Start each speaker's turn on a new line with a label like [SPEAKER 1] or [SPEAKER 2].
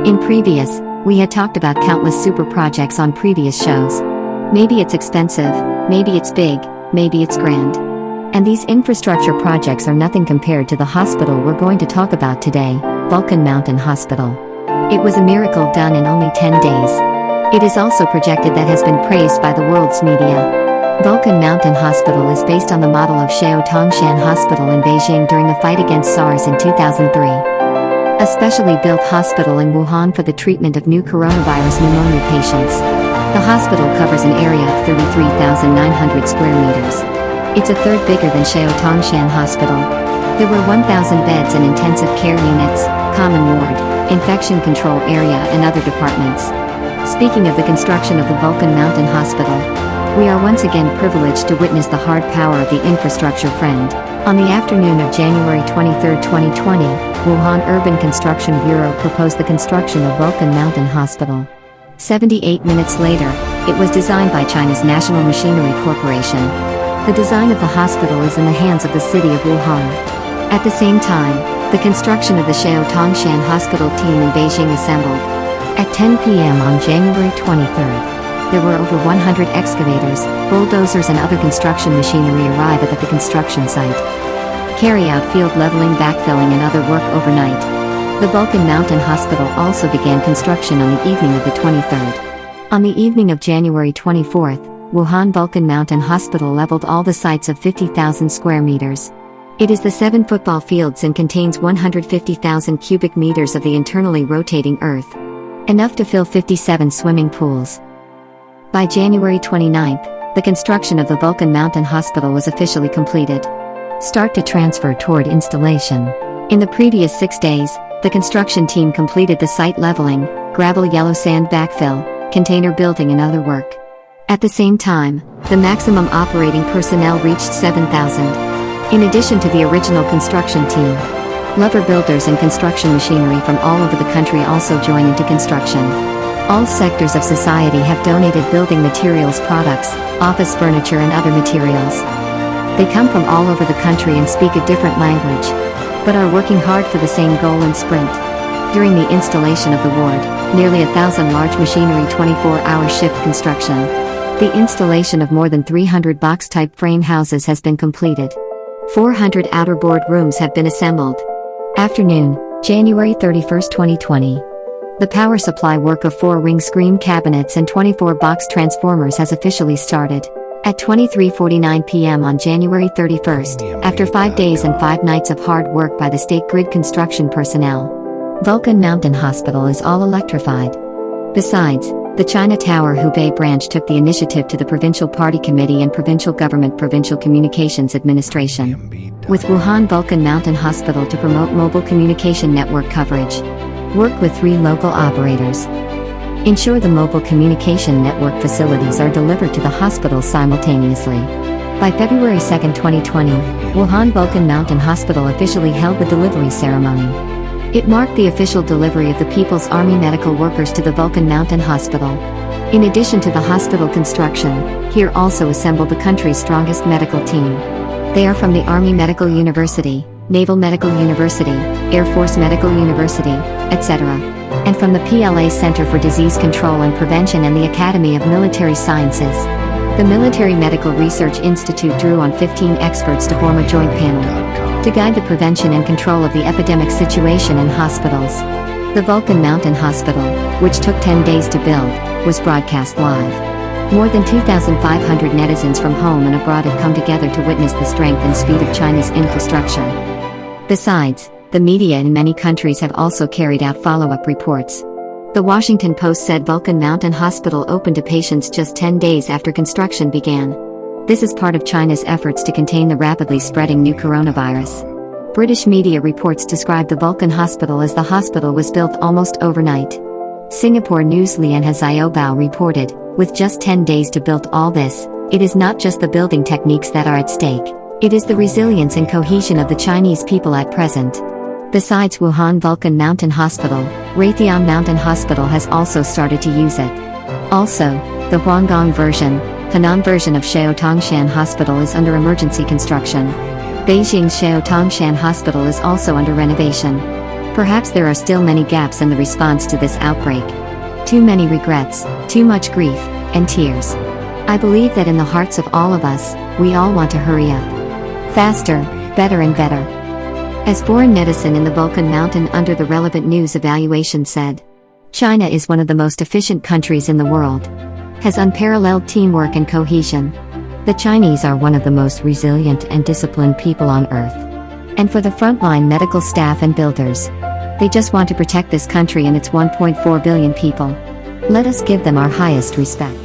[SPEAKER 1] We had talked about countless super projects on previous shows. Maybe it's expensive, maybe it's big, maybe it's grand. And these infrastructure projects are nothing compared to the hospital we're going to talk about today, Vulcan Mountain Hospital. It was a miracle done in only 10 days. It is also projected that has been praised by the world's media. Vulcan Mountain Hospital is based on the model of Xiao Tongshan Hospital in Beijing during the fight against SARS in 2003. A specially built hospital in Wuhan for the treatment of new coronavirus pneumonia patients. The hospital covers an area of 33,900 square meters. It's a third bigger than Xiao Tongshan Hospital. There were 1,000 beds and intensive care units, common ward, infection control area and other departments. Speaking of the construction of the Vulcan Mountain Hospital, we are once again privileged to witness the hard power of the infrastructure friend. On the afternoon of January 23, 2020, Wuhan Urban Construction Bureau proposed the construction of Vulcan Mountain Hospital. 78 minutes later, it was designed by China's National Machinery Corporation. The design of the hospital is in the hands of the city of Wuhan. At the same time, the construction of the Xiao Tongshan Hospital team in Beijing assembled. At 10 p.m. on January 23rd, there were over 100 excavators, bulldozers and other construction machinery arrive at the construction site. Carry out field leveling, backfilling and other work overnight. The Vulcan Mountain Hospital also began construction on the evening of the 23rd. On the evening of January 24th, Wuhan Vulcan Mountain Hospital leveled all the sites of 50,000 square meters. It is the 7 football fields and contains 150,000 cubic meters of the internally rotating earth. Enough to fill 57 swimming pools. By January 29th, the construction of the Vulcan Mountain Hospital was officially completed. Start to transfer toward installation. In the previous 6 days, the construction team completed the site leveling, gravel yellow sand backfill, container building and other work. At the same time, the maximum operating personnel reached 7,000. In addition to the original construction team, lever builders and construction machinery from all over the country also join into construction. All sectors of society have donated building materials products, office furniture and other materials. They come from all over the country and speak a different language, but are working hard for the same goal and sprint. During the installation of the ward, nearly 1,000 large machinery 24-hour shift construction. The installation of more than 300 box-type frame houses has been completed. 400 outer board rooms have been assembled. Afternoon, January 31, 2020. The power supply work of 4 ring screen cabinets and 24 box transformers has officially started. At 23:49 p.m. on January 31st, after 5 days and 5 nights of hard work by the state grid construction personnel, Vulcan Mountain Hospital is all electrified. Besides, the China Tower Hubei branch took the initiative to the Provincial Party Committee and Provincial Government Provincial Communications Administration, with Wuhan Vulcan Mountain Hospital to promote mobile communication network coverage. Work with 3 local operators. Ensure the mobile communication network facilities are delivered to the hospital simultaneously. By February 2, 2020, Wuhan Vulcan Mountain Hospital officially held the delivery ceremony. It marked the official delivery of the People's Army medical workers to the Vulcan Mountain Hospital. In addition to the hospital construction, here also assembled the country's strongest medical team. They are from the Army Medical University, Naval Medical University, Air Force Medical University, etc., and from the PLA Center for Disease Control and Prevention and the Academy of Military Sciences. The Military Medical Research Institute drew on 15 experts to form a joint panel to guide the prevention and control of the epidemic situation in hospitals. The Vulcan Mountain Hospital, which took 10 days to build, was broadcast live. More than 2,500 netizens from home and abroad have come together to witness the strength and speed of China's infrastructure. Besides, the media in many countries have also carried out follow-up reports. The Washington Post said Vulcan Mountain Hospital opened to patients just 10 days after construction began. This is part of China's efforts to contain the rapidly spreading new coronavirus. British media reports describe the Vulcan Hospital as the hospital was built almost overnight. Singapore News Lianhe Xiaobao reported, with just 10 days to build all this, it is not just the building techniques that are at stake. It is the resilience and cohesion of the Chinese people at present. Besides Wuhan Vulcan Mountain Hospital, Raytheon Mountain Hospital has also started to use it. Also, the Huanggang version, Henan version of Xiao Tongshan Hospital is under emergency construction. Beijing's Xiao Tongshan Hospital is also under renovation. Perhaps there are still many gaps in the response to this outbreak. Too many regrets, too much grief, and tears. I believe that in the hearts of all of us, we all want to hurry up. Faster, better and better. As foreign netizen in the Vulcan Mountain under the relevant news evaluation said, China is one of the most efficient countries in the world. Has unparalleled teamwork and cohesion. The Chinese are one of the most resilient and disciplined people on earth. And for the frontline medical staff and builders, they just want to protect this country and its 1.4 billion people. Let us give them our highest respect.